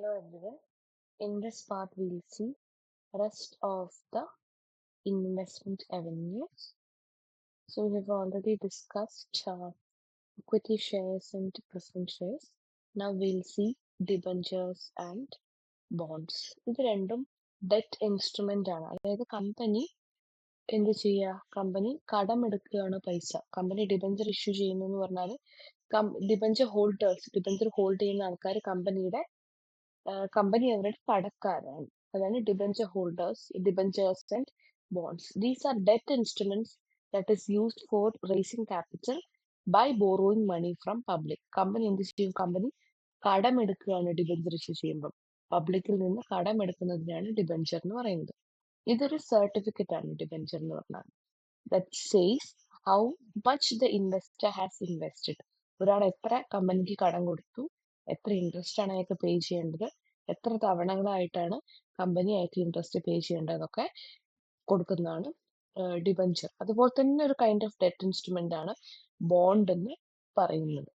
Hello everyone. In this part, we'll see rest of the investment avenues. So we have already discussed equity shares and preference shares. Now we'll see debentures and bonds. ഇത് രണ്ടും debt instrument ആണ്. അതായത് company എന്ത് ചെയ്യുക, company കടമെടുക്കുകയാണ് പൈസ. Company debenture issue ചെയ്യുന്നു എന്ന് പറഞ്ഞാൽ ഡിബഞ്ചർ ഹോൾഡ് ചെയ്യുന്ന ആൾക്കാർ കമ്പനി അവരുടെ കടക്കാരാണ്. അതാണ് debenture holders, debentures and bonds. These are debt instruments that is used for raising capital by borrowing money from public. Company എന്ത് ചെയ്യും? കമ്പനി കടമെടുക്കുകയാണ് ഡിബഞ്ചർ ഇഷ്യൂ ചെയ്യുമ്പോൾ. പബ്ലിക്കിൽ നിന്ന് കടമെടുക്കുന്നതിനാണ് ഡിബഞ്ചർ എന്ന് പറയുന്നത്. ഇതൊരു സർട്ടിഫിക്കറ്റ് ആണ് ഡിബഞ്ചർ എന്ന് പറഞ്ഞാൽ. That says how much the investor has invested. ഒരാൾ എത്ര കമ്പനിക്ക് കടം കൊടുത്തു, എത്ര ഇൻട്രസ്റ്റ് ആണ് അയാൾക്ക് പേ ചെയ്യേണ്ടത്, എത്ര തവണകളായിട്ടാണ് കമ്പനി അയാൾക്ക് ഇൻട്രസ്റ്റ് പേ ചെയ്യേണ്ടതൊക്കെ കൊടുക്കുന്നതാണ് ഡിബഞ്ചർ. അതുപോലെ തന്നെ ഒരു കൈൻഡ് ഓഫ് ഡെറ്റ് ഇൻസ്ട്രുമെന്റ് ആണ് ബോണ്ട് എന്ന് പറയുന്നത്.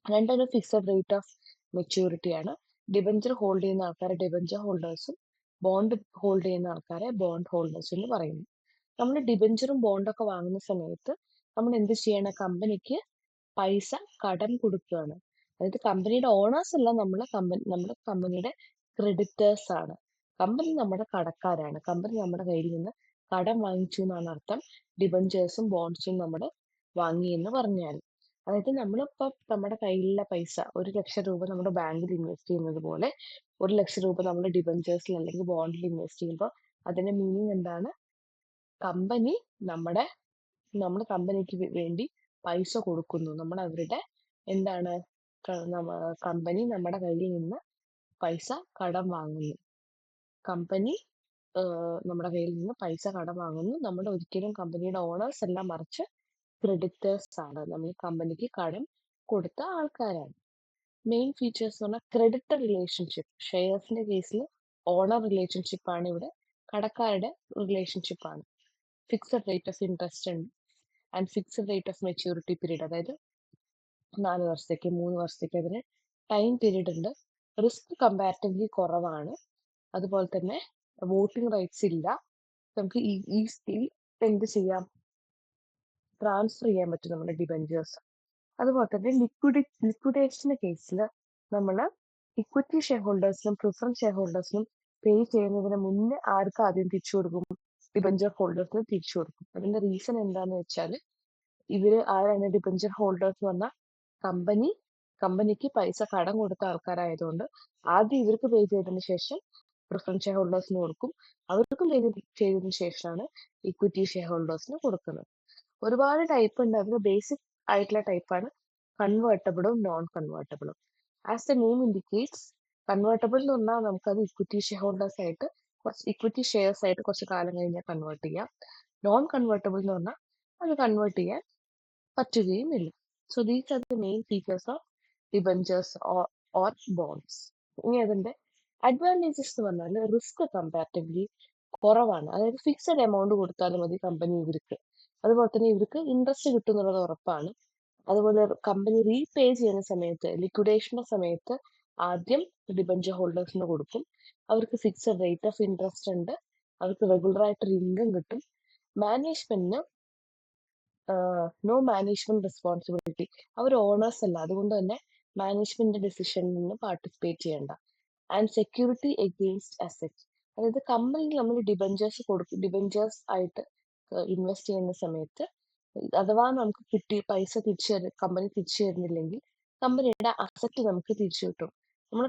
രണ്ടൊരു ഫിക്സഡ് റേറ്റ് ഓഫ് മെച്യൂരിറ്റി ആണ്. ഡിബഞ്ചർ ഹോൾഡ് ചെയ്യുന്ന ആൾക്കാരെ ഡിബഞ്ചർ ഹോൾഡേഴ്സും ബോണ്ട് ഹോൾഡ് ചെയ്യുന്ന ആൾക്കാരെ ബോണ്ട് ഹോൾഡേഴ്സ് എന്ന് പറയുന്നു. നമ്മൾ ഡിബഞ്ചറും ബോണ്ടൊക്കെ വാങ്ങുന്ന സമയത്ത് നമ്മൾ എന്ത് ചെയ്യണം? കമ്പനിക്ക് പൈസ കടം കൊടുക്കുകയാണ്. അതായത് കമ്പനിയുടെ ഓണേഴ്സ് അല്ല, നമ്മുടെ കമ്പനിയുടെ ക്രെഡിറ്റേഴ്സ് ആണ്. കമ്പനി നമ്മുടെ കടക്കാരാണ്. കമ്പനി നമ്മുടെ കയ്യിൽ നിന്ന് കടം വാങ്ങിച്ചു എന്നാണ് അർത്ഥം. ഡിബഞ്ചേഴ്സും ബോണ്ട്സും നമ്മൾ വാങ്ങി എന്ന് പറഞ്ഞാൽ. അതായത് നമ്മളിപ്പോൾ നമ്മുടെ കയ്യിലുള്ള പൈസ 1,00,000 രൂപ നമ്മുടെ ബാങ്കിൽ ഇൻവെസ്റ്റ് ചെയ്യുന്നത് പോലെ 1,00,000 രൂപ നമ്മൾ ഡിബഞ്ചേഴ്സിൽ അല്ലെങ്കിൽ ബോണ്ടിൽ ഇൻവെസ്റ്റ് ചെയ്യുമ്പോൾ അതിന്റെ മീനിങ് എന്താണ്? കമ്പനി നമ്മുടെ കമ്പനിക്ക് വേണ്ടി പൈസ കൊടുക്കുന്നു. നമ്മൾ അവരുടെ എന്താണ് കമ്പനി നമ്മുടെ കയ്യിൽ നിന്ന് പൈസ കടം വാങ്ങുന്നു. കമ്പനി നമ്മുടെ കയ്യിൽ നിന്ന് പൈസ കടം വാങ്ങുന്നു. നമ്മൾ ഒരിക്കലും കമ്പനിയുടെ ഓണേഴ്സ് അല്ല, മറിച്ച് ക്രെഡിറ്റേഴ്സ് ആണ്. നമ്മൾ കമ്പനിക്ക് കടം കൊടുത്ത ആൾക്കാരാണ്. മെയിൻ ഫീച്ചേഴ്സ് എന്ന് പറഞ്ഞാൽ ക്രെഡിറ്റർ റിലേഷൻഷിപ്പ്. ഷെയർസിന്റെ കേസിൽ ഓണർ റിലേഷൻഷിപ്പ് ആണ്, ഇവിടെ കടക്കാരുടെ റിലേഷൻഷിപ്പ് ആണ്. ഫിക്സഡ് റേറ്റ് ഓഫ് ഇൻട്രസ്റ്റ് ഉണ്ട് and fixed rate of maturity period. അതായത് 4 വർഷത്തേക്ക് 3 വർഷത്തേക്ക് അതിന് ടൈം പീരീഡ് ഉണ്ട്. റിസ്ക് കമ്പാരിറ്റീവ്ലി കുറവാണ്. അതുപോലെ തന്നെ വോട്ടിംഗ് റൈറ്റ്സ് ഇല്ല. നമുക്ക് ഈസിലി എന്ത് ചെയ്യാം? ട്രാൻസ്ഫർ ചെയ്യാൻ പറ്റും നമ്മുടെ ഡിബഞ്ചേഴ്സ്. അതുപോലെ തന്നെ ലിക്വിഡേഷന്റെ കേസിൽ നമ്മൾ ഇക്വിറ്റി ഷെയർ ഹോൾഡേഴ്സിനും പ്രിഫറൻസ് ഷെയർ ഹോൾഡേഴ്സിനും പേ ചെയ്യുന്നതിന് മുന്നേ ആർക്ക് ആദ്യം തിരിച്ചു കൊടുക്കും? ഡിബഞ്ചർ ഹോൾഡേഴ്സിന് തിരിച്ചു കൊടുക്കും. അതിന്റെ റീസൺ എന്താന്ന് വെച്ചാൽ, ഇവര് ആരാണ് ഡിബഞ്ചർ ഹോൾഡേഴ്സ് എന്ന് പറഞ്ഞാൽ കമ്പനിക്ക് പൈസ കടം കൊടുത്ത ആൾക്കാരായതുകൊണ്ട് ആദ്യം ഇവർക്ക് പേ ചെയ്തതിന് ശേഷം പ്രിഫറൻസ് ഷെയർ ഹോൾഡേഴ്സിന് കൊടുക്കും. അവർക്കും പേ ചെയ്തതിന് ശേഷമാണ് ഇക്വിറ്റി ഷെയർ ഹോൾഡേഴ്സിന് കൊടുക്കുന്നത്. ഒരുപാട് ടൈപ്പ് ഉണ്ട്. അതിൽ ബേസിക് ആയിട്ടുള്ള ടൈപ്പാണ് കൺവേർട്ടബിളും നോൺ കൺവേർട്ടബിളും. As the name indicates, convertible എന്ന് പറഞ്ഞാൽ നമുക്കത് ഇക്വിറ്റി ഷെയർ ഹോൾഡേഴ്സ് ആയിട്ട് ഇക്വിറ്റി ഷെയർസ് ആയിട്ട് കുറച്ച് കാലം കഴിഞ്ഞാൽ കൺവേർട്ട് ചെയ്യാം. നോൺ കൺവേർട്ടബിൾ എന്ന് പറഞ്ഞാൽ അത് കൺവേർട്ട് ചെയ്യാൻ പറ്റുകയുമില്ല. So these are the main features of debentures or bonds. ഇനി അതിന്റെ അഡ്വാൻറ്റേജസ് എന്ന് പറഞ്ഞാൽ റിസ്ക് കമ്പാരിറ്റീവ്ലി കുറവാണ്. അതായത് ഫിക്സഡ് എമൗണ്ട് കൊടുത്താൽ മതി കമ്പനി ഇവർക്ക്. അതുപോലെ തന്നെ ഇവർക്ക് ഇൻട്രസ്റ്റ് കിട്ടും എന്നുള്ളത് ഉറപ്പാണ്. അതുപോലെ കമ്പനി റീപേ ചെയ്യുന്ന സമയത്ത്, ലിക്വിഡേഷന്റെ സമയത്ത് ആദ്യം ഡിബഞ്ചർ ഹോൾഡേഴ്സിന് കൊടുക്കും. അവർക്ക് ഫിക്സഡ് റേറ്റ് ഓഫ് ഇൻട്രസ്റ്റ് ഉണ്ട്. അവർക്ക് റെഗുലർ ആയിട്ടൊരു ഇൻകം കിട്ടും. മാനേജ്മെന്റിന് നോ മാനേജ്മെന്റ് റെസ്പോൺസിബിലിറ്റി. അവർ ഓണേഴ്സ് അല്ല, അതുകൊണ്ട് തന്നെ മാനേജ്മെന്റ് ഡിസിഷനിൽ പാർട്ടിസിപ്പേറ്റ് ചെയ്യണ്ട. And security against assets. അതായത് കമ്പനിയിൽ നമ്മൾ ഡിബഞ്ചേഴ്സ് ആയിട്ട് ഇൻവെസ്റ്റ് ചെയ്യുന്ന സമയത്ത് അഥവാ നമുക്ക് കിട്ടി പൈസ കമ്പനി തിരിച്ചു തരുന്നില്ലെങ്കിൽ കമ്പനിയുടെ അസറ്റ് നമുക്ക് തിരിച്ചു കിട്ടും. നമ്മൾ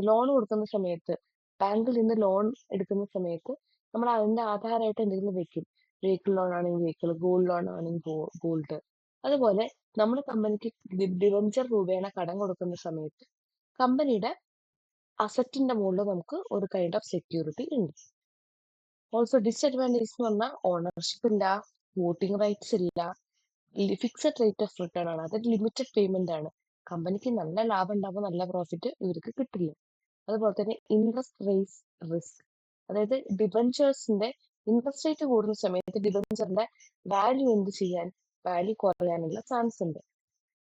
ലോൺ കൊടുക്കുന്ന സമയത്ത്, ബാങ്കിൽ നിന്ന് ലോൺ എടുക്കുന്ന സമയത്ത് നമ്മൾ അതിന്റെ ആധാരമായിട്ട് എന്തെങ്കിലും വെക്കും. വെഹിക്കിൾ ലോൺ ആണെങ്കിൽ വെഹിക്കിൾ, ഗോൾഡ് ലോൺ ആണെങ്കിൽ ഗോൾഡ്. അതുപോലെ നമ്മൾ കമ്പനിക്ക് ഡിബഞ്ചർ രൂപേണ കടം കൊടുക്കുന്ന സമയത്ത് കമ്പനിയുടെ അസറ്റിന്റെ മുകളിൽ നമുക്ക് ഒരു കൈൻഡ് ഓഫ് സെക്യൂരിറ്റി ഉണ്ട്. ഓൾസോ ഡിസ്അഡ്വാൻറ്റേജ് എന്ന് പറഞ്ഞാൽ ഓണർഷിപ്പ് ഇല്ല, വോട്ടിംഗ് റൈറ്റ്സ് ഇല്ല, ഫിക്സഡ് റേറ്റ് ഓഫ് റിട്ടേൺ ആണ്. അതൊരു ലിമിറ്റഡ് പേയ്മെന്റ് ആണ്. കമ്പനിക്ക് നല്ല ലാഭം ഉണ്ടാകുമ്പോൾ നല്ല പ്രോഫിറ്റ് ഇവർക്ക് കിട്ടില്ല. അതുപോലെ തന്നെ ഇൻട്രസ്റ്റ് റേറ്റ് റിസ്ക്. അതായത് ഡിബഞ്ചേഴ്സിന്റെ ഇൻട്രസ്റ്റ് റേറ്റ് കൂടുന്ന സമയത്ത് ഡിബഞ്ചറിന്റെ വാല്യൂ കുറയാനുള്ള ചാൻസ് ഉണ്ട്.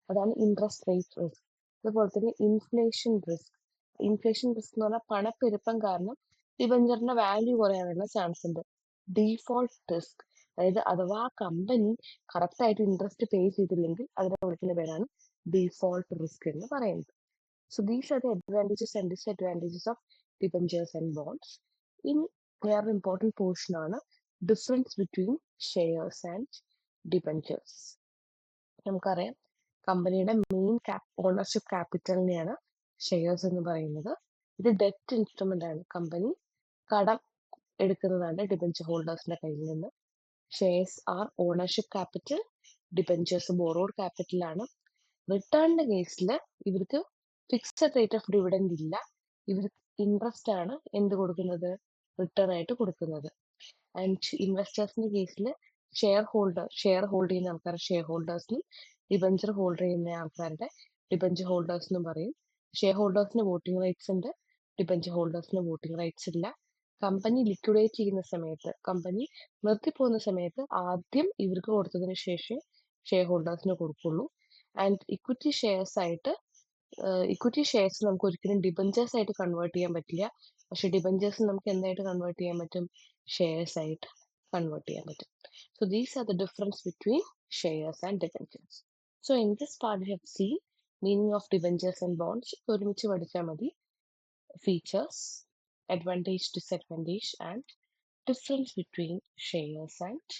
അതാണ് ഇൻട്രസ്റ്റ് റേറ്റ് റിസ്ക്. അതുപോലെ തന്നെ ഇൻഫ്ലേഷൻ റിസ്ക് എന്ന് പറഞ്ഞാൽ പണപ്പെരുപ്പം കാരണം ഡിബഞ്ചറിന്റെ വാല്യൂ കുറയാനുള്ള ചാൻസ് ഉണ്ട്. ഡീഫോൾട്ട് റിസ്ക്, അതായത് അഥവാ കമ്പനി കറക്റ്റ് ആയിട്ട് ഇൻട്രസ്റ്റ് പേ ചെയ്തില്ലെങ്കിൽ അതിനെ വിളിക്കുന്ന പേരാണ് ഡീഫോൾട്ട് റിസ്ക് എന്ന് പറയുന്നത്. So these are the advantages and disadvantages of debentures and bonds. In വേറെ important portion ആണ് difference between shares and debentures. നമുക്കറിയാം കമ്പനിയുടെ മെയിൻ ഓണർഷിപ്പ് ക്യാപിറ്റലിനെയാണ് ഷെയർസ് എന്ന് പറയുന്നത്. ഇത് ഡെറ്റ് ഇൻസ്ട്രുമെന്റ് ആണ്. കമ്പനി കടം എടുക്കുന്നതാണ് ഡിബഞ്ചർ ഹോൾഡേഴ്സിന്റെ കയ്യിൽ നിന്ന്. Shares are ownership capital, debentures borrowed capital ആണ്. റിട്ടേണിന്റെ കേസിൽ ഇവർക്ക് ഫിക്സഡ് റേറ്റ് ഓഫ് ഡിവിഡൻഡ് ഇല്ല. ഇവർക്ക് ഇൻട്രസ്റ്റ് ആണ് എന്ത് കൊടുക്കുന്നത്, റിട്ടേൺ ആയിട്ട് കൊടുക്കുന്നത്. ആൻഡ് ഇൻവെസ്റ്റേഴ്സിന്റെ കേസിൽ ഷെയർ ഹോൾഡ് ചെയ്യുന്ന ആൾക്കാർ ഷെയർ ഹോൾഡേഴ്സിനും ഡിബഞ്ചർ ഹോൾഡ് ചെയ്യുന്ന ആൾക്കാരുടെ ഡിബഞ്ചർ ഹോൾഡേഴ്സ് എന്നും പറയും. ഷെയർ ഹോൾഡേഴ്സിന് വോട്ടിംഗ് റൈറ്റ്സ് ഉണ്ട്, ഡിബഞ്ചർ ഹോൾഡേഴ്സിന് വോട്ടിംഗ് റൈറ്റ്സ് ഇല്ല. കമ്പനി ലിക്വിഡേറ്റ് ചെയ്യുന്ന സമയത്ത്, കമ്പനി നിർത്തിപ്പോകുന്ന സമയത്ത് ആദ്യം ഇവർക്ക് കൊടുത്തതിന് ശേഷം ഷെയർ ഹോൾഡേഴ്സിന് കൊടുക്കുള്ളൂ. ആൻഡ് ഇക്വിറ്റി ഷെയർസ് നമുക്ക് ഒരിക്കലും ഡിബഞ്ചേഴ്സ് ആയിട്ട് കൺവേർട്ട് ചെയ്യാൻ പറ്റില്ല. പക്ഷെ ഡിബഞ്ചേഴ്സ് നമുക്ക് എന്തായിട്ട് കൺവേർട്ട് ചെയ്യാൻ പറ്റും, ഷെയർസ് ആയിട്ട് കൺവേർട്ട് ചെയ്യാൻ പറ്റും. So these are the difference between shares and debentures. So in this part you have seen meaning of debentures and bonds. ഒരുമിച്ച് പഠിച്ചാൽ മതി. Features, advantage, disadvantage and difference between shares and